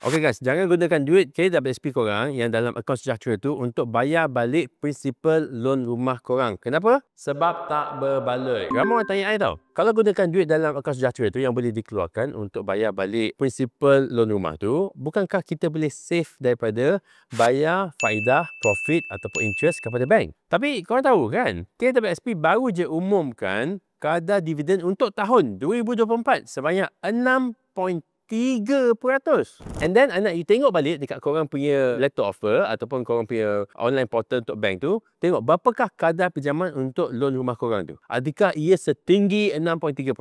Okey guys, jangan gunakan duit KWSP korang yang dalam akaun sejahtera tu untuk bayar balik principal loan rumah korang. Kenapa? Sebab tak berbaloi. Ramai orang tanya I tau, kalau gunakan duit dalam akaun sejahtera tu yang boleh dikeluarkan untuk bayar balik principal loan rumah tu, bukankah kita boleh save daripada bayar faedah, profit ataupun interest kepada bank? Tapi korang tahu kan, KWSP baru je umumkan kadar dividen untuk tahun 2024 sebanyak 6.3%. And then anak you tengok balik dekat korang punya letter offer ataupun korang punya online portal untuk bank tu, tengok berapakah kadar pinjaman untuk loan rumah korang tu. Adakah ia setinggi 6.3%?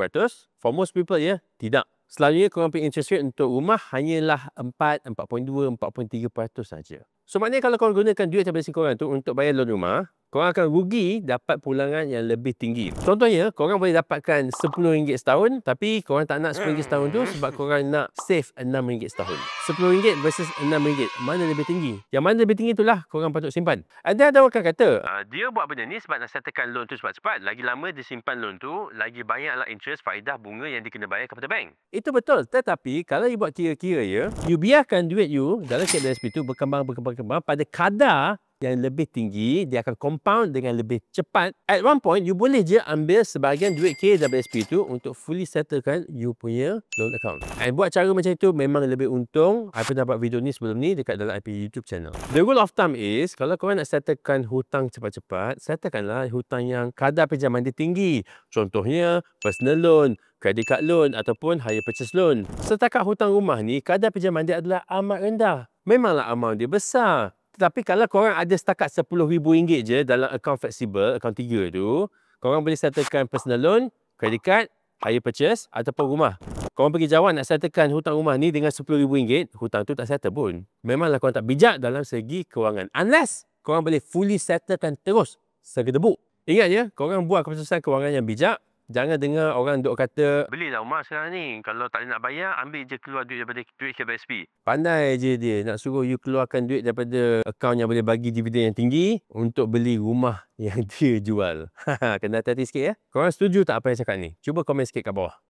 For most people ya, tidak. Selalunya korang punya interest rate untuk rumah hanyalah 4, 4.2, 4.3% saja. So maknanya kalau korang gunakan duit tabungan korang tu untuk bayar loan rumah, korang akan rugi dapat pulangan yang lebih tinggi. Contohnya, korang boleh dapatkan RM10 setahun, tapi korang tak nak RM10 setahun tu sebab korang nak save RM6 setahun. RM10 versus RM6, mana lebih tinggi? Yang mana lebih tinggi itulah korang patut simpan. Ada orang akan kata, dia buat benda ni sebab nak settlekan loan tu cepat-cepat. Lagi lama dia simpan loan tu, lagi banyaklah interest, faedah, bunga yang dia kena bayar kepada bank. Itu betul. Tetapi, kalau you buat kira-kira ya, you biarkan duit you dalam KWSP tu berkembang pada kadar yang lebih tinggi, dia akan compound dengan lebih cepat. At one point, you boleh je ambil sebahagian duit KWSP tu untuk fully settlekan you punya loan account. And buat cara macam itu memang lebih untung. I pernah buat video ni sebelum ni dekat dalam IP YouTube channel. The rule of thumb is, kalau korang nak settlekan hutang cepat-cepat, settlekanlah hutang yang kadar pinjaman dia tinggi. Contohnya, personal loan, credit card loan ataupun hire purchase loan. Setakat hutang rumah ni, kadar pinjaman dia adalah amat rendah. Memanglah amount dia besar. Tetapi kalau korang ada setakat RM10,000 je dalam akaun fleksibel, akaun 3 tu, korang boleh settlekan personal loan, credit card, hire purchase ataupun rumah. Korang pergi jawab nak settlekan hutang rumah ni dengan RM10,000, hutang tu tak settle pun. Memanglah korang tak bijak dalam segi kewangan. Unless korang boleh fully settlekan terus segedebuk. Ingat ya, korang buat keputusan kewangan yang bijak. Jangan dengar orang duk kata, belilah rumah sekarang ni. Kalau tak nak bayar, ambil je keluar duit daripada duit KWSP. Pandai je dia nak suruh you keluarkan duit daripada akaun yang boleh bagi dividen yang tinggi untuk beli rumah yang dia jual. Kena hati-hati sikit ya. Korang setuju tak apa yang cakap ni? Cuba komen sikit kat bawah.